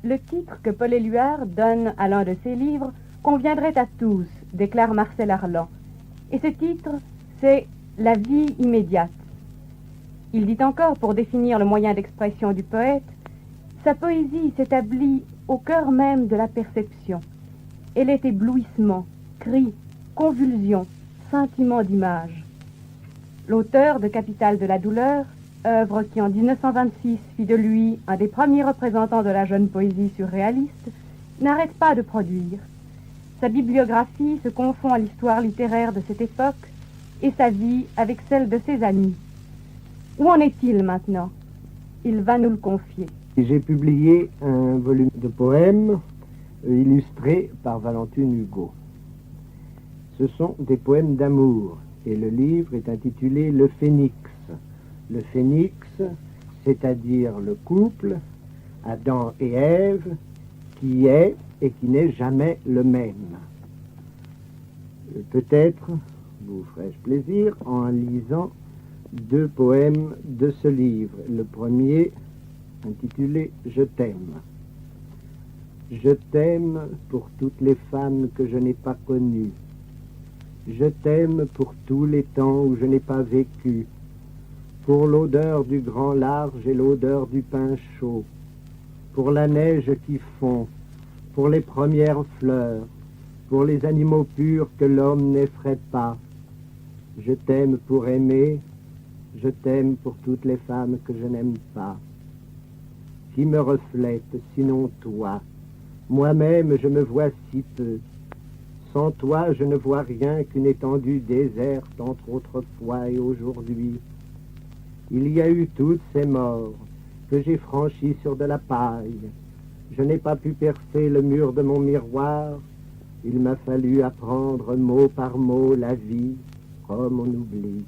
Le titre que Paul Éluard donne à l'un de ses livres conviendrait à tous, déclare Marcel Arlan. Et ce titre, c'est « La vie immédiate ». Il dit encore, pour définir le moyen d'expression du poète, « Sa poésie s'établit au cœur même de la perception. Elle est éblouissement, cri, convulsion, scintillement d'image. » L'auteur de Capitale de la douleur, œuvre qui en 1926 fit de lui un des premiers représentants de la jeune poésie surréaliste, n'arrête pas de produire. Sa bibliographie se confond à l'histoire littéraire de cette époque et sa vie avec celle de ses amis. Où en est-il maintenant? Il va nous le confier. J'ai publié un volume de poèmes illustrés par Valentine Hugo. Ce sont des poèmes d'amour et le livre est intitulé Le Phénix. Le phénix, c'est-à-dire le couple, Adam et Ève, qui est et qui n'est jamais le même. Peut-être vous ferai-je plaisir en lisant deux poèmes de ce livre. Le premier, intitulé « Je t'aime ». Je t'aime pour toutes les femmes que je n'ai pas connues. Je t'aime pour tous les temps où je n'ai pas vécu. Pour l'odeur du grand large et l'odeur du pain chaud, pour la neige qui fond, pour les premières fleurs, pour les animaux purs que l'homme n'effraie pas. Je t'aime pour aimer, je t'aime pour toutes les femmes que je n'aime pas. Qui me reflète, sinon toi? Moi-même, je me vois si peu. Sans toi, je ne vois rien qu'une étendue déserte entre autrefois et aujourd'hui. Il y a eu toutes ces morts que j'ai franchies sur de la paille. Je n'ai pas pu percer le mur de mon miroir. Il m'a fallu apprendre mot par mot la vie, comme on oublie.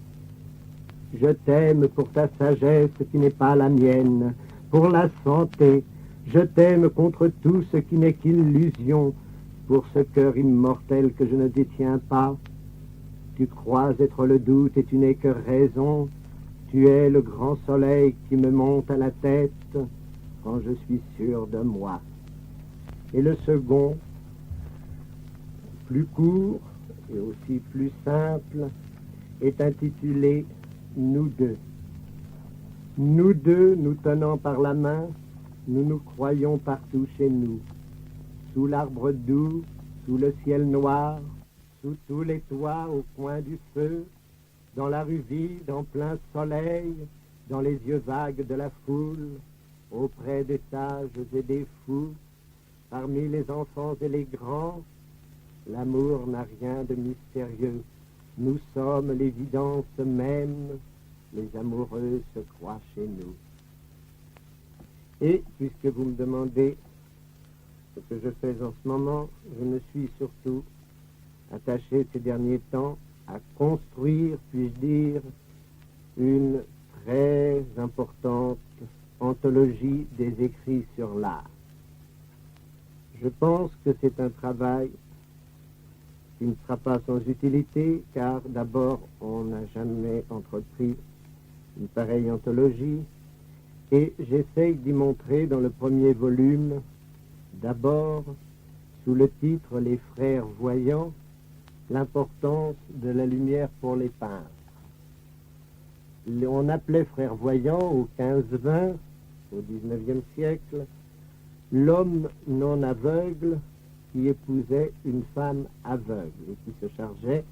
Je t'aime pour ta sagesse qui n'est pas la mienne, pour la santé. Je t'aime contre tout ce qui n'est qu'illusion, pour ce cœur immortel que je ne détiens pas. Tu crois être le doute et tu n'es que raison. Tu es le grand soleil qui me monte à la tête quand je suis sûr de moi. Et le second, plus court et aussi plus simple, est intitulé « Nous deux ». Nous deux, nous tenant par la main, nous nous croyons partout chez nous. Sous l'arbre doux, sous le ciel noir, sous tous les toits au coin du feu, dans la rue vide, en plein soleil, dans les yeux vagues de la foule, auprès des sages et des fous, parmi les enfants et les grands, l'amour n'a rien de mystérieux. Nous sommes l'évidence même, les amoureux se croient chez nous. Et, puisque vous me demandez ce que je fais en ce moment, je me suis surtout attaché ces derniers temps à construire, puis-je dire, une très importante anthologie des écrits sur l'art. Je pense que c'est un travail qui ne sera pas sans utilité, car d'abord, on n'a jamais entrepris une pareille anthologie, et j'essaye d'y montrer dans le premier volume, d'abord, sous le titre « Les frères voyants », l'importance de la lumière pour les peintres. On appelait frères voyants au 15-20, au 19e siècle, l'homme non aveugle qui épousait une femme aveugle et qui se chargeait,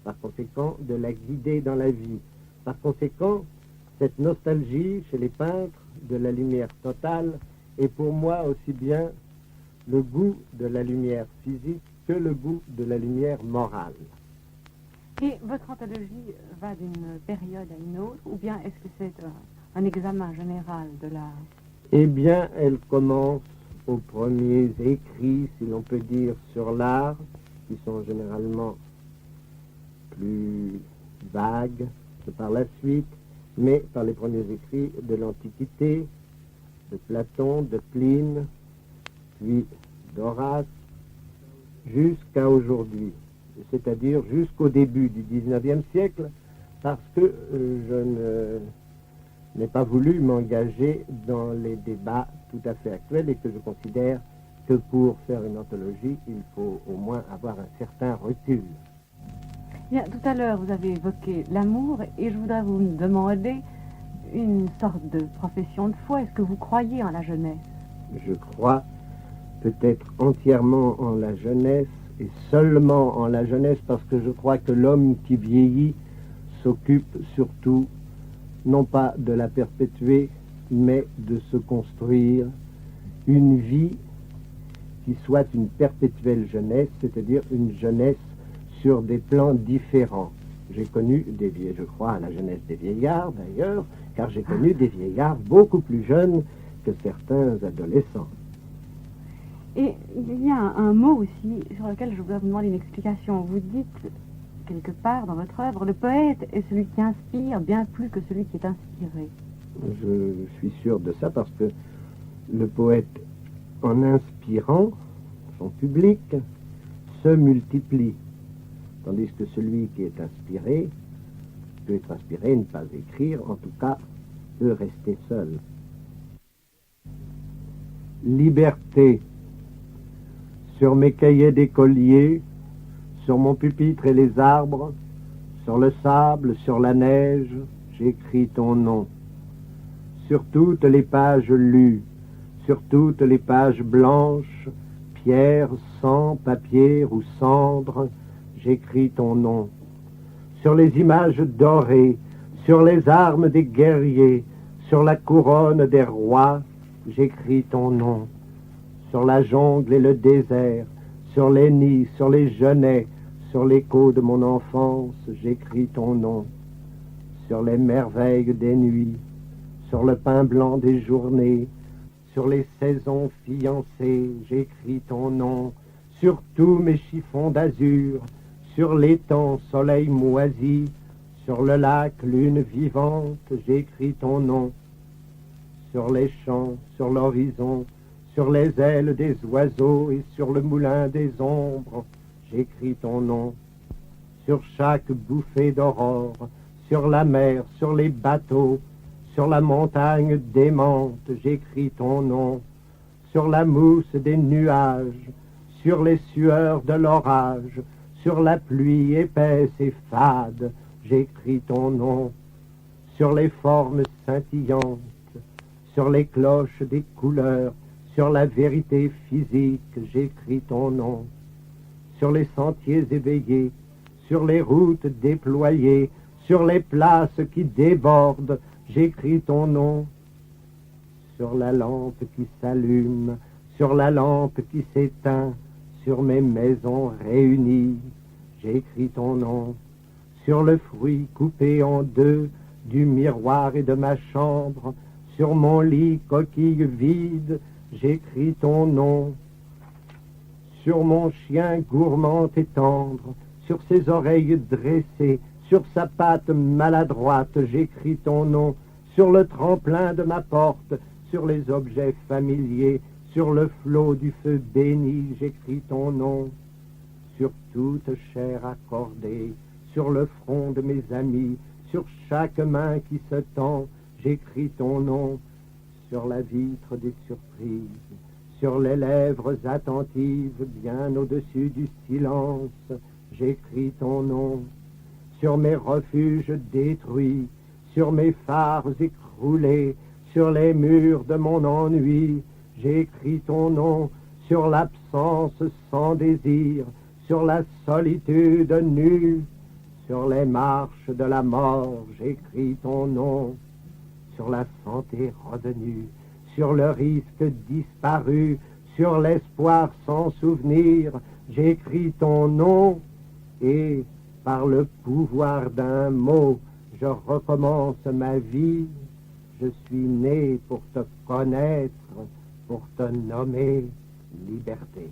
par conséquent, de la guider dans la vie. Par conséquent, cette nostalgie chez les peintres de la lumière totale est pour moi aussi bien le goût de la lumière physique que le goût de la lumière morale. Et votre anthologie va d'une période à une autre, ou bien est-ce que c'est un examen général de l'art? Eh bien, elle commence aux premiers écrits, si l'on peut dire, sur l'art, qui sont généralement plus vagues que par la suite, mais par les premiers écrits de l'Antiquité, de Platon, de Pline, puis d'Horace, jusqu'à aujourd'hui, c'est-à-dire jusqu'au début du 19e siècle, parce que je n'ai pas voulu m'engager dans les débats tout à fait actuels et que je considère que pour faire une anthologie, il faut au moins avoir un certain recul. Bien, tout à l'heure, vous avez évoqué l'amour et je voudrais vous demander une sorte de profession de foi. Est-ce que vous croyez en la jeunesse? Je crois peut-être entièrement en la jeunesse et seulement en la jeunesse parce que je crois que l'homme qui vieillit s'occupe surtout non pas de la perpétuer, mais de se construire une vie qui soit une perpétuelle jeunesse, c'est-à-dire une jeunesse sur des plans différents. J'ai connu des vieillards, je crois à la jeunesse des vieillards d'ailleurs, car j'ai connu des vieillards beaucoup plus jeunes que certains adolescents. Et il y a un mot aussi sur lequel je voudrais vous demander une explication. Vous dites quelque part dans votre œuvre, le poète est celui qui inspire bien plus que celui qui est inspiré. Je suis sûr de ça parce que le poète, en inspirant son public, se multiplie, tandis que celui qui est inspiré peut être inspiré, ne pas écrire, en tout cas peut rester seul. Liberté. Sur mes cahiers d'écolier, sur mon pupitre et les arbres, sur le sable, sur la neige, j'écris ton nom. Sur toutes les pages lues, sur toutes les pages blanches, pierre, sang, papier ou cendre, j'écris ton nom. Sur les images dorées, sur les armes des guerriers, sur la couronne des rois, j'écris ton nom. Sur la jungle et le désert, sur les nids, sur les genêts, sur l'écho de mon enfance, j'écris ton nom. Sur les merveilles des nuits, sur le pain blanc des journées, sur les saisons fiancées, j'écris ton nom. Sur tous mes chiffons d'azur, sur l'étang soleil moisi, sur le lac lune vivante, j'écris ton nom. Sur les champs, sur l'horizon, sur les ailes des oiseaux et sur le moulin des ombres, j'écris ton nom. Sur chaque bouffée d'aurore, sur la mer, sur les bateaux, sur la montagne démente, j'écris ton nom. Sur la mousse des nuages, sur les sueurs de l'orage, sur la pluie épaisse et fade, j'écris ton nom. Sur les formes scintillantes, sur les cloches des couleurs, sur la vérité physique, j'écris ton nom. Sur les sentiers éveillés, sur les routes déployées, sur les places qui débordent, j'écris ton nom. Sur la lampe qui s'allume, sur la lampe qui s'éteint, sur mes maisons réunies, j'écris ton nom. Sur le fruit coupé en deux du miroir et de ma chambre, sur mon lit coquille vide, j'écris ton nom. Sur mon chien gourmand et tendre, sur ses oreilles dressées, sur sa patte maladroite, j'écris ton nom. Sur le tremplin de ma porte, sur les objets familiers, sur le flot du feu béni, j'écris ton nom. Sur toute chair accordée, sur le front de mes amis, sur chaque main qui se tend, j'écris ton nom. Sur la vitre des surprises, sur les lèvres attentives, bien au-dessus du silence, j'écris ton nom. Sur mes refuges détruits, sur mes phares écroulés, sur les murs de mon ennui, j'écris ton nom. Sur l'absence sans désir, sur la solitude nue, sur les marches de la mort, j'écris ton nom. Sur la santé revenue, sur le risque disparu, sur l'espoir sans souvenir, j'écris ton nom et, par le pouvoir d'un mot, je recommence ma vie. Je suis né pour te connaître, pour te nommer liberté.